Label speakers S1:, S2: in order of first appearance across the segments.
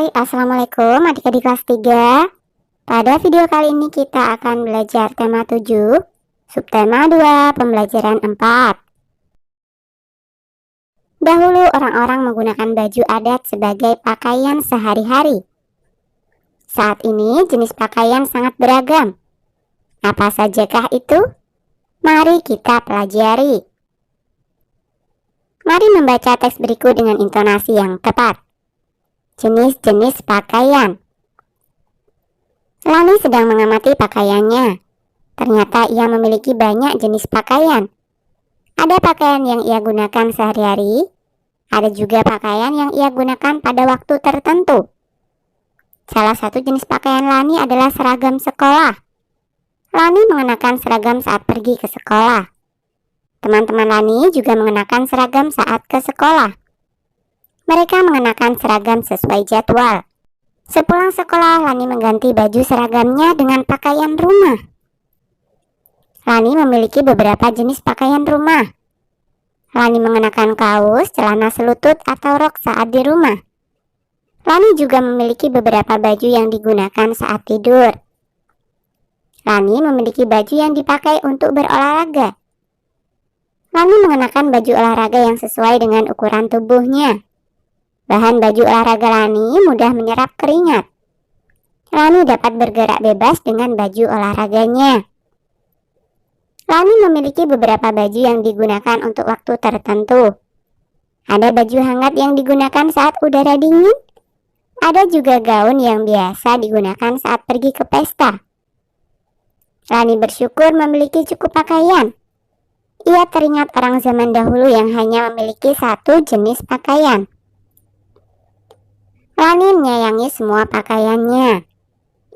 S1: Hai, Assalamualaikum adik-adik kelas 3. Pada video kali ini kita akan belajar tema 7, subtema 2, pembelajaran 4. Dahulu orang-orang menggunakan baju adat sebagai pakaian sehari-hari. Saat ini jenis pakaian sangat beragam. Apa sajakah itu? Mari kita pelajari. Mari membaca teks berikut dengan intonasi yang tepat. Jenis-jenis pakaian. Lani sedang mengamati pakaiannya. Ternyata ia memiliki banyak jenis pakaian. Ada pakaian yang ia gunakan sehari-hari. Ada juga pakaian yang ia gunakan pada waktu tertentu. Salah satu jenis pakaian Lani adalah seragam sekolah. Lani mengenakan seragam saat pergi ke sekolah. Teman-teman Lani juga mengenakan seragam saat ke sekolah. Mereka mengenakan seragam sesuai jadwal. Sepulang sekolah, Lani mengganti baju seragamnya dengan pakaian rumah. Lani memiliki beberapa jenis pakaian rumah. Lani mengenakan kaos, celana selutut, atau rok saat di rumah. Lani juga memiliki beberapa baju yang digunakan saat tidur. Lani memiliki baju yang dipakai untuk berolahraga. Lani mengenakan baju olahraga yang sesuai dengan ukuran tubuhnya. Bahan baju olahraga Lani mudah menyerap keringat. Lani dapat bergerak bebas dengan baju olahraganya. Lani memiliki beberapa baju yang digunakan untuk waktu tertentu. Ada baju hangat yang digunakan saat udara dingin. Ada juga gaun yang biasa digunakan saat pergi ke pesta. Lani bersyukur memiliki cukup pakaian. Ia teringat orang zaman dahulu yang hanya memiliki satu jenis pakaian. Lani menyayangi semua pakaiannya.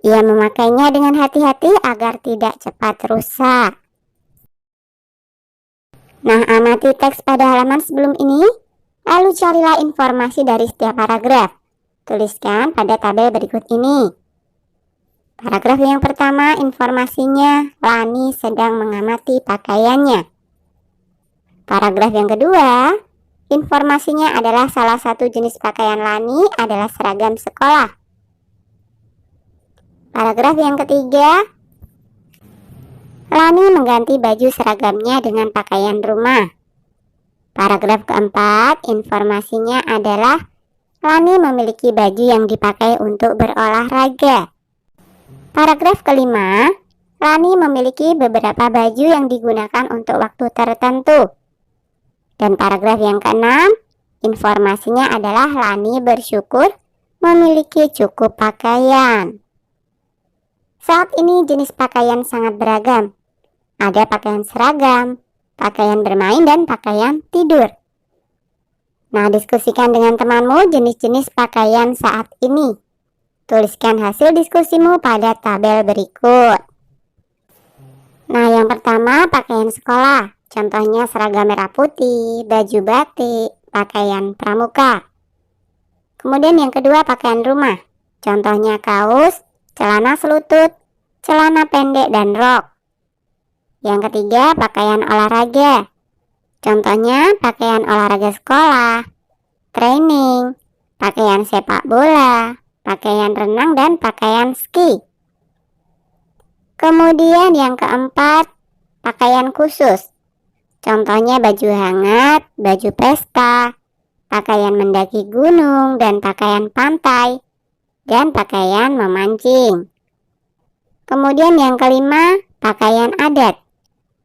S1: Ia memakainya dengan hati-hati agar tidak cepat rusak. Nah, amati teks pada halaman sebelum ini, lalu carilah informasi dari setiap paragraf. Tuliskan pada tabel berikut ini. Paragraf yang pertama, informasinya Lani sedang mengamati pakaiannya. Paragraf yang kedua, informasinya adalah salah satu jenis pakaian Lani adalah seragam sekolah. Paragraf yang ketiga, Lani mengganti baju seragamnya dengan pakaian rumah. Paragraf keempat, informasinya adalah Lani memiliki baju yang dipakai untuk berolahraga. Paragraf kelima, Lani memiliki beberapa baju yang digunakan untuk waktu tertentu. Dan paragraf yang keenam, informasinya adalah Lani bersyukur memiliki cukup pakaian. Saat ini jenis pakaian sangat beragam. Ada pakaian seragam, pakaian bermain, dan pakaian tidur. Nah, diskusikan dengan temanmu jenis-jenis pakaian saat ini. Tuliskan hasil diskusimu pada tabel berikut. Nah, yang pertama pakaian sekolah. Contohnya seragam merah putih, baju batik, pakaian pramuka. Kemudian yang kedua pakaian rumah. Contohnya kaos, celana selutut, celana pendek, dan rok. Yang ketiga pakaian olahraga. Contohnya pakaian olahraga sekolah, training, pakaian sepak bola, pakaian renang, dan pakaian ski. Kemudian yang keempat pakaian khusus. Contohnya baju hangat, baju pesta, pakaian mendaki gunung, dan pakaian pantai, dan pakaian memancing. Kemudian yang kelima, pakaian adat.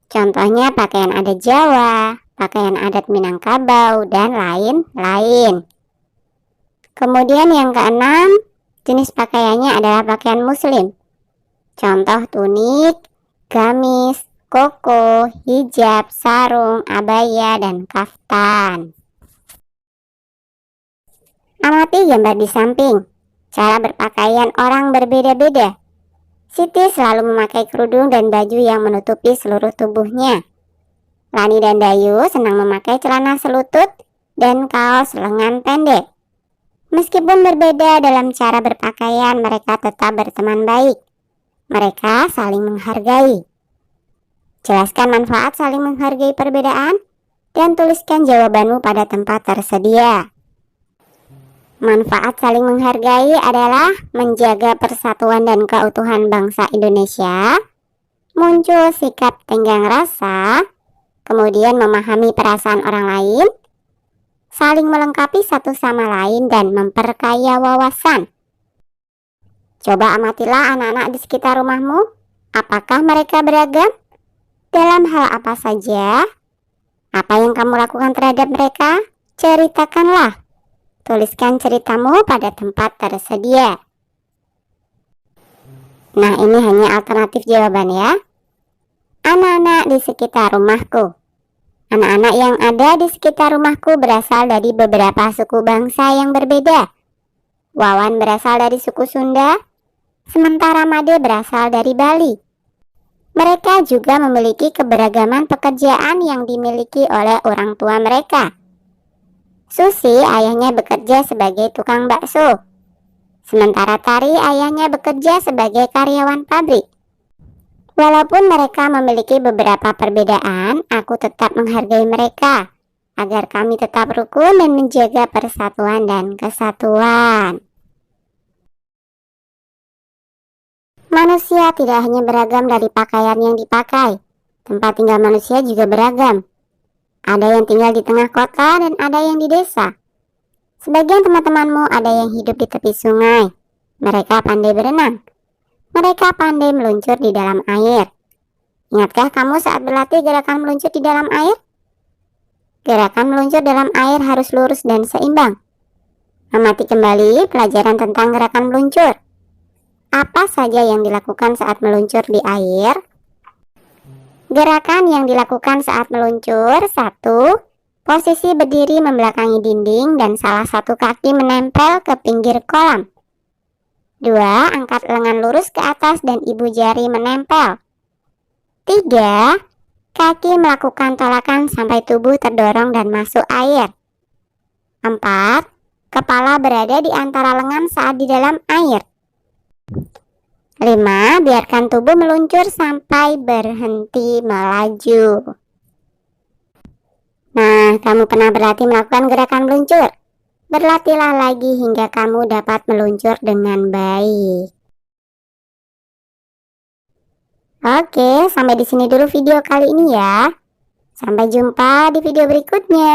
S1: Contohnya pakaian adat Jawa, pakaian adat Minangkabau, dan lain-lain. Kemudian yang keenam, jenis pakaiannya adalah pakaian muslim. Contoh tunik, gamis, koko, hijab, sarung, abaya, dan kaftan. Amati gambar di samping. Cara berpakaian orang berbeda-beda. Siti selalu memakai kerudung dan baju yang menutupi seluruh tubuhnya. Lani dan Dayu senang memakai celana selutut dan kaos lengan pendek. Meskipun berbeda dalam cara berpakaian, mereka tetap berteman baik. Mereka saling menghargai. Jelaskan manfaat saling menghargai perbedaan dan tuliskan jawabanmu pada tempat tersedia. Manfaat saling menghargai adalah menjaga persatuan dan keutuhan bangsa Indonesia, muncul sikap tenggang rasa, kemudian memahami perasaan orang lain, saling melengkapi satu sama lain, dan memperkaya wawasan. Coba amatilah anak-anak di sekitar rumahmu. Apakah mereka beragam? Dalam hal apa saja? Apa yang kamu lakukan terhadap mereka? Ceritakanlah. Tuliskan ceritamu pada tempat tersedia. Nah, ini hanya alternatif jawaban ya. Anak-anak di sekitar rumahku. Anak-anak yang ada di sekitar rumahku berasal dari beberapa suku bangsa yang berbeda. Wawan berasal dari suku Sunda, sementara Made berasal dari Bali. Mereka juga memiliki keberagaman pekerjaan yang dimiliki oleh orang tua mereka. Susi ayahnya bekerja sebagai tukang bakso, sementara Tari ayahnya bekerja sebagai karyawan pabrik. Walaupun mereka memiliki beberapa perbedaan, aku tetap menghargai mereka agar kami tetap rukun dan menjaga persatuan dan kesatuan. Manusia tidak hanya beragam dari pakaian yang dipakai, tempat tinggal manusia juga beragam. Ada yang tinggal di tengah kota dan ada yang di desa. Sebagian teman-temanmu ada yang hidup di tepi sungai. Mereka pandai berenang. Mereka pandai meluncur di dalam air. Ingatkah kamu saat berlatih gerakan meluncur di dalam air? Gerakan meluncur dalam air harus lurus dan seimbang. Amati kembali pelajaran tentang gerakan meluncur. Apa saja yang dilakukan saat meluncur di air? Gerakan yang dilakukan saat meluncur: 1. Posisi berdiri membelakangi dinding dan salah satu kaki menempel ke pinggir kolam. 2. Angkat lengan lurus ke atas dan ibu jari menempel. 3. Kaki melakukan tolakan sampai tubuh terdorong dan masuk air. 4. Kepala berada di antara lengan saat di dalam air. 5. Biarkan tubuh meluncur sampai berhenti melaju. Nah, kamu pernah berlatih melakukan gerakan meluncur? Berlatihlah lagi hingga kamu dapat meluncur dengan baik. Oke, sampai di sini dulu video kali ini ya. Sampai jumpa di video berikutnya.